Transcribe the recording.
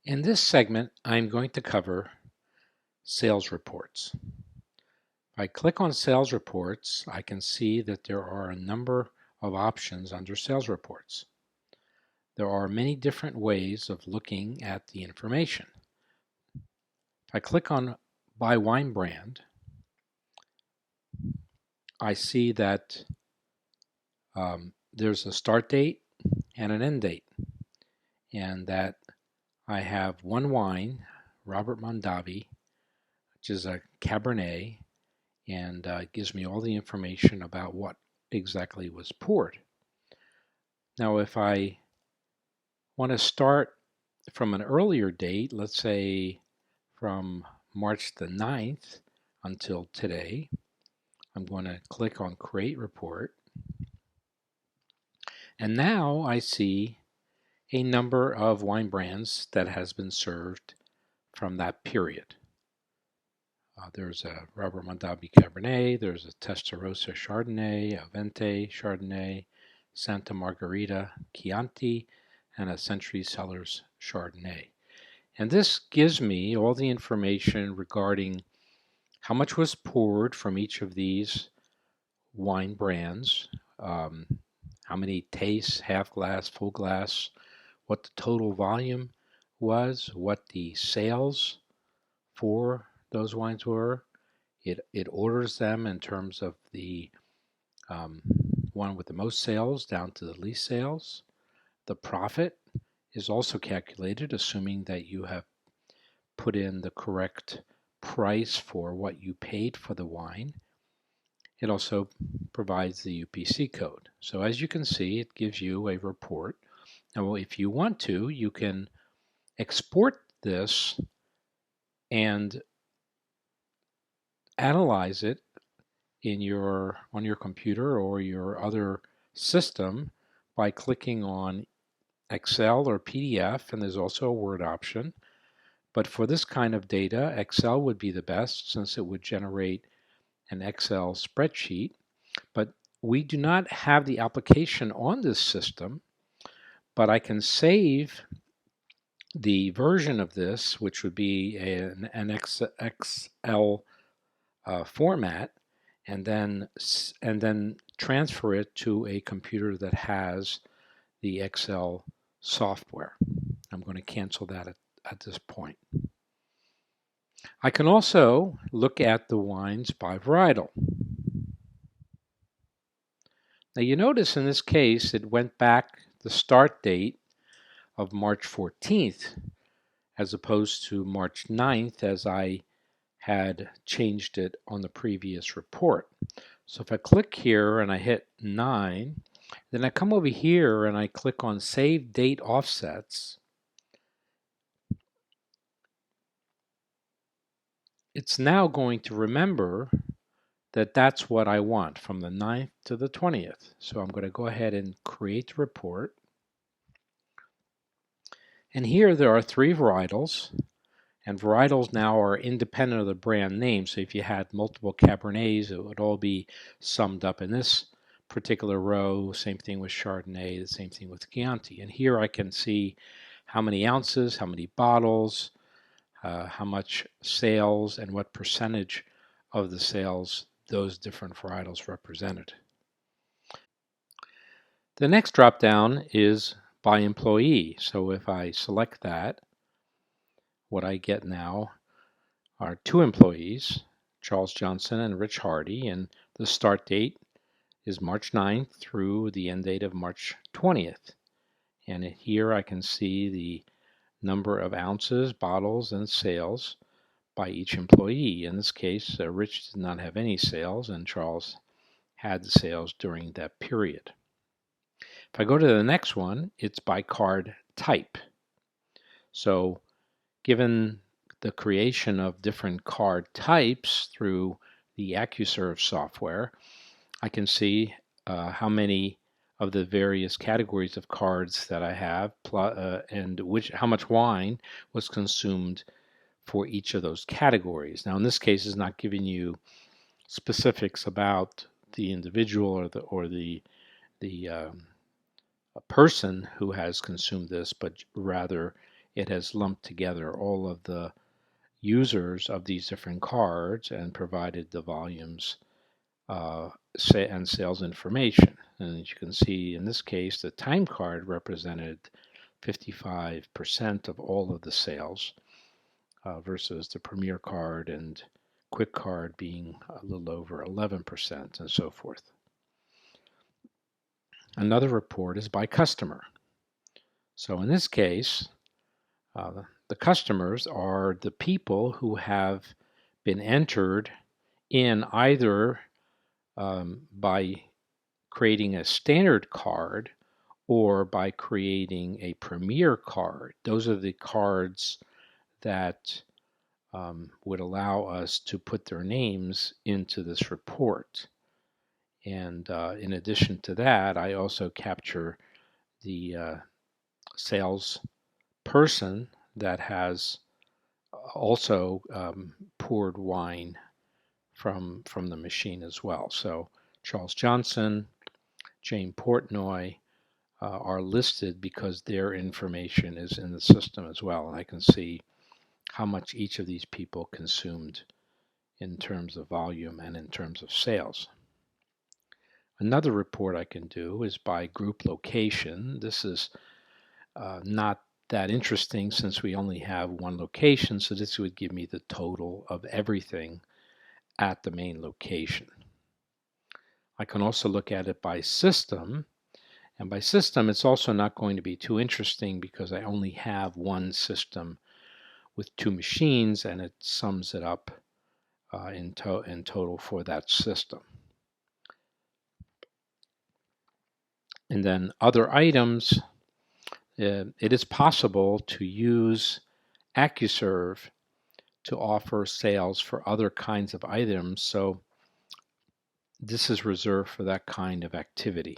In this segment, I'm going to cover sales reports. If I click on sales reports, I can see that there are a number of options under sales reports. There are many different ways of looking at the information. If I click on by wine brand, I see that there's a start date and an end date, and that I have one wine, Robert Mondavi, which is a Cabernet, and gives me all the information about what exactly was poured. Now, if I want to start from an earlier date, let's say from March the 9th until today, I'm going to click on Create Report. And now I see a number of wine brands that has been served from that period. There's a Robert Mondavi Cabernet, there's a Testarossa Chardonnay, a Vente Chardonnay, Santa Margherita Chianti, and a Century Cellars Chardonnay. And this gives me all the information regarding how much was poured from each of these wine brands, how many tastes, half glass, full glass, what the total volume was, what the sales for those wines were. It orders them in terms of the one with the most sales down to the least sales. The profit is also calculated, assuming that you have put in the correct price for what you paid for the wine. It also provides the UPC code. So as you can see, it gives you a report. Now, if you want to, you can export this and analyze it on your computer or your other system by clicking on Excel or PDF, and there's also a Word option. But for this kind of data, Excel would be the best since it would generate an Excel spreadsheet. But we do not have the application on this system, but I can save the version of this, which would be an Excel format, and then transfer it to a computer that has the Excel software. I'm going to cancel that at this point. I can also look at the wines by varietal. Now you notice in this case it went back the start date of March 14th as opposed to March 9th as I had changed it on the previous report. So if I click here and I hit 9, then I come over here and I click on Save Date Offsets. It's now going to remember that that's what I want from the 9th to the 20th. So I'm going to go ahead and create the report. And here there are 3 varietals. And varietals now are independent of the brand name. So if you had multiple Cabernets, it would all be summed up in this particular row. Same thing with Chardonnay, the same thing with Chianti. And here I can see how many ounces, how many bottles, how much sales, and what percentage of the sales those different varietals represented. The next drop down is by employee. So if I select that, what I get now are 2 employees, Charles Johnson and Rich Hardy, and the start date is March 9th through the end date of March 20th. And here I can see the number of ounces, bottles, and sales by each employee. In this case, Rich did not have any sales, and Charles had the sales during that period. If I go to the next one, it's by card type. So given the creation of different card types through the AccuServe software, I can see how many of the various categories of cards that I have and how much wine was consumed for each of those categories. Now in this case it's not giving you specifics about the individual or the person who has consumed this, but rather it has lumped together all of the users of these different cards and provided the volumes and sales information. And as you can see in this case, the time card represented 55% of all of the sales versus the Premier card and Quick card being a little over 11% and so forth. Another report is by customer. So in this case, the customers are the people who have been entered in either by creating a standard card or by creating a Premier card. Those are the cards that would allow us to put their names into this report. And in addition to that, I also capture the sales person that has also poured wine from the machine as well. So Charles Johnson, Jane Portnoy are listed because their information is in the system as well. And I can see how much each of these people consumed in terms of volume and in terms of sales. Another report I can do is by group location. This is not that interesting since we only have one location, so this would give me the total of everything at the main location. I can also look at it by system, and by system it's also not going to be too interesting because I only have one system with two machines and it sums it up in total for that system. And then other items, it is possible to use AccuServe to offer sales for other kinds of items, so this is reserved for that kind of activity.